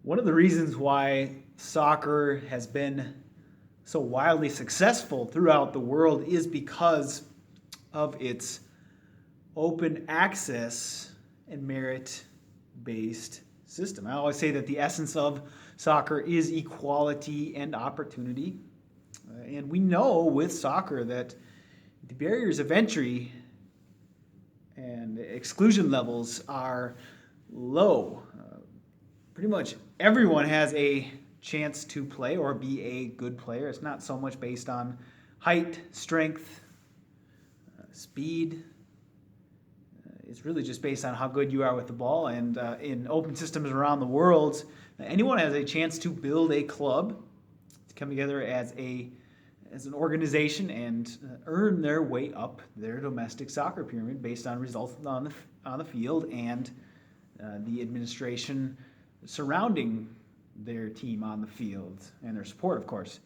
One of the reasons why soccer has been so wildly successful throughout the world is because of its open access and merit-based system. I always say that the essence of soccer is equality and opportunity. And we know with soccer that the barriers of entry and exclusion levels are low. Pretty much everyone has a chance to play or be a good player. It's not so much based on height, strength, speed. It's really just based on how good you are with the ball. And in open systems around the world, anyone has a chance to build a club, to come together as an organization and earn their way up their domestic soccer pyramid based on results on the field and the administration surrounding their team on the field and their support, of course.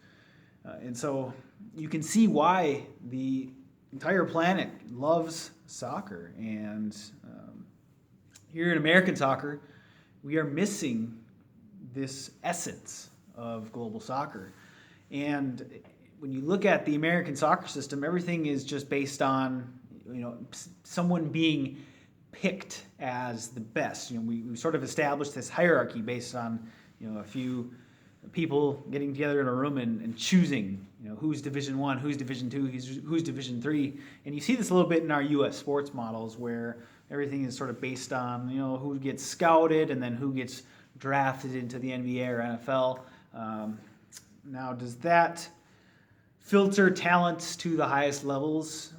And so you can see why the entire planet loves soccer. And here in American soccer, we are missing this essence of global soccer. And when you look at the American soccer system, everything is just based on, someone being picked as the best. We sort of established this hierarchy based on, a few people getting together in a room and choosing, who's Division I, who's Division II, who's Division III. And you see this a little bit in our U.S. sports models where everything is sort of based on, who gets scouted and then who gets drafted into the NBA or NFL. Now, does that filter talent to the highest levels?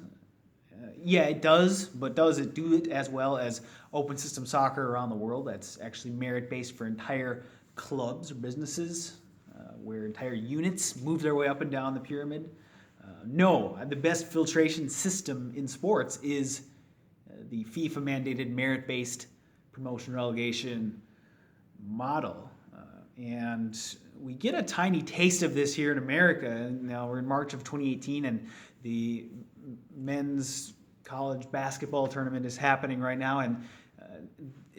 Yeah, it does, but does it do it as well as open system soccer around the world that's actually merit-based for entire clubs or businesses where entire units move their way up and down the pyramid? No, the best filtration system in sports is the FIFA-mandated merit-based promotion relegation model. And we get a tiny taste of this here in America. Now we're in March of 2018 and the men's college basketball tournament is happening right now, and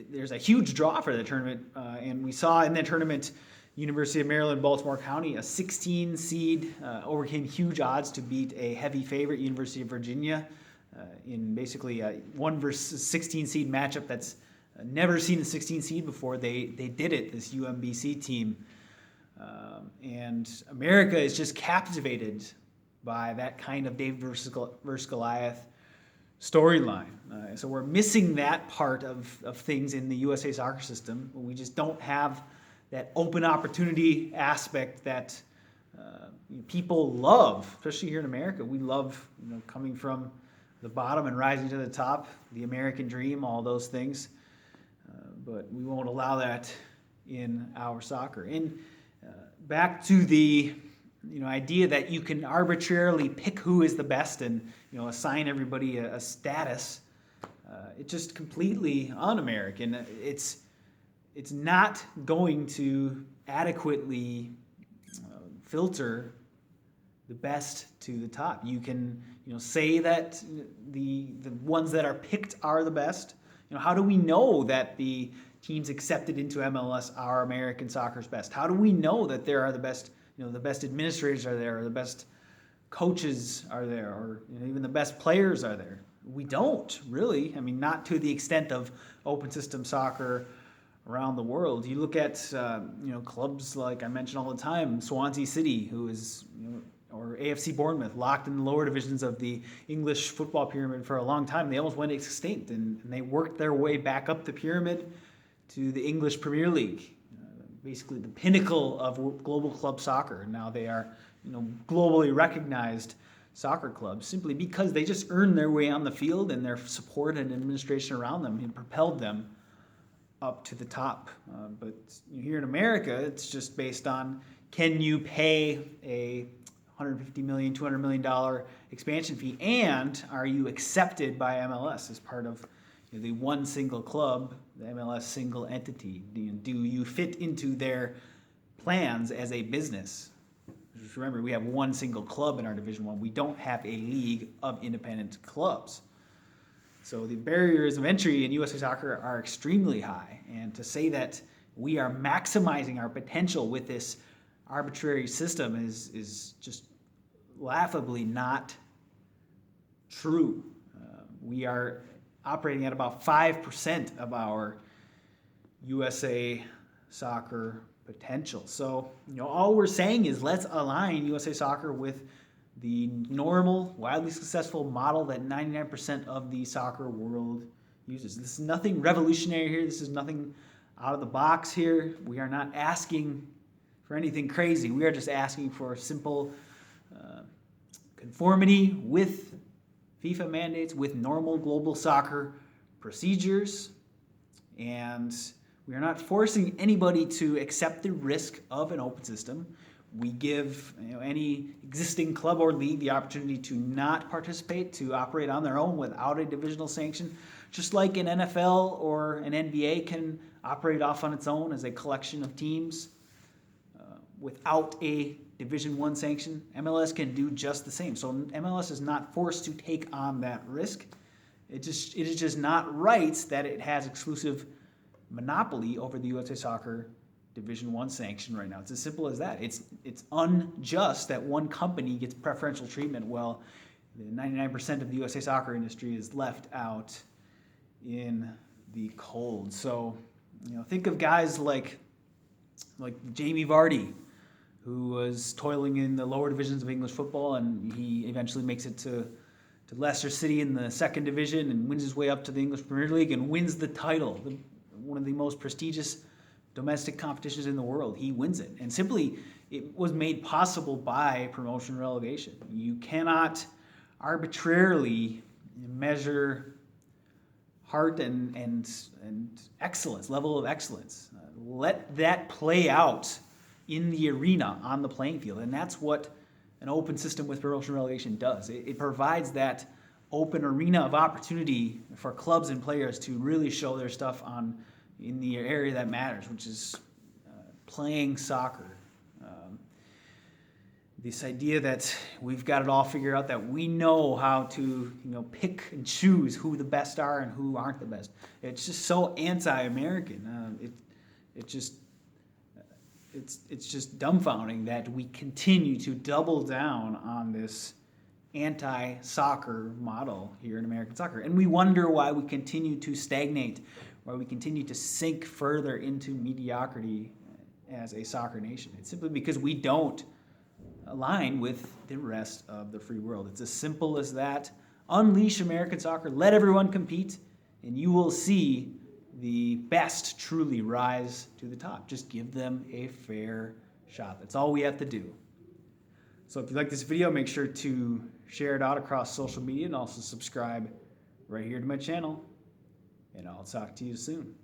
there's a huge draw for the tournament, and we saw in that tournament University of Maryland, Baltimore County, a 16 seed, overcame huge odds to beat a heavy favorite, University of Virginia, in basically a 1 versus 16 seed matchup that's never seen a 16 seed before. They did it, this UMBC team. And America is just captivated by that kind of David versus Goliath storyline. So we're missing that part of things in the USA soccer system. We just don't have that open opportunity aspect that people love, especially here in America. We love coming from the bottom and rising to the top, the American dream, all those things. But we won't allow that in our soccer. And back to the idea that you can arbitrarily pick who is the best and assign everybody a status. It's just completely un-American. It's not going to adequately filter the best to the top. You can say that the ones that are picked are the best. How do we know that the teams accepted into MLS are American soccer's best? How do we know that there are the best, the best administrators are there, or the best coaches are there, or even the best players are there? We don't really. I mean, not to the extent of open system soccer around the world. You look at clubs like I mention all the time, Swansea City, who is or AFC Bournemouth, locked in the lower divisions of the English football pyramid for a long time. They almost went extinct, and they worked their way back up the pyramid to the English Premier League, basically the pinnacle of global club soccer. Now they are globally recognized soccer clubs simply because they just earned their way on the field, and their support and administration around them and propelled them up to the top. But here in America, it's just based on, can you pay a $150 million, $200 million expansion fee, and are you accepted by MLS as part of the one single club, the MLS single entity? Do you fit into their plans as a business? Just remember, we have one single club in our Division I. We don't have a league of independent clubs. So the barriers of entry in USA Soccer are extremely high. And to say that we are maximizing our potential with this arbitrary system is just laughably not true. We are operating at about 5% of our USA Soccer potential. So, all we're saying is let's align USA Soccer with the normal, widely successful model that 99% of the soccer world uses. This is nothing revolutionary here. This is nothing out of the box here. We are not asking for anything crazy. We are just asking for simple conformity with FIFA mandates, with normal global soccer procedures, and we are not forcing anybody to accept the risk of an open system. We give any existing club or league the opportunity to not participate, to operate on their own without a divisional sanction, just like an NFL or an NBA can operate off on its own as a collection of teams without a Division I sanction. MLS can do just the same. So MLS is not forced to take on that risk. It is just not right that it has exclusive monopoly over the USA Soccer Division I sanction right now. It's as simple as that. It's unjust that one company gets preferential treatment while the 99% of the USA Soccer industry is left out in the cold. So, think of guys like Jamie Vardy, who was toiling in the lower divisions of English football, and he eventually makes it to Leicester City in the second division and wins his way up to the English Premier League and wins the title, one of the most prestigious domestic competitions in the world. He wins it. And simply, it was made possible by promotion and relegation. You cannot arbitrarily measure heart and excellence, level of excellence. Let that play out in the arena on the playing field. And that's what an open system with promotion and relegation does. It provides that open arena of opportunity for clubs and players to really show their stuff in the area that matters, which is playing soccer. This idea that we've got it all figured out, that we know how to pick and choose who the best are and who aren't the best. It's just so anti-American. It's just dumbfounding that we continue to double down on this anti-soccer model here in American soccer. And we wonder why we continue to stagnate, why we continue to sink further into mediocrity as a soccer nation. It's simply because we don't align with the rest of the free world. It's as simple as that. Unleash American soccer, let everyone compete, and you will see the best truly rise to the top. Just give them a fair shot. That's all we have to do. So if you like this video, make sure to share it out across social media and also subscribe right here to my channel. And I'll talk to you soon.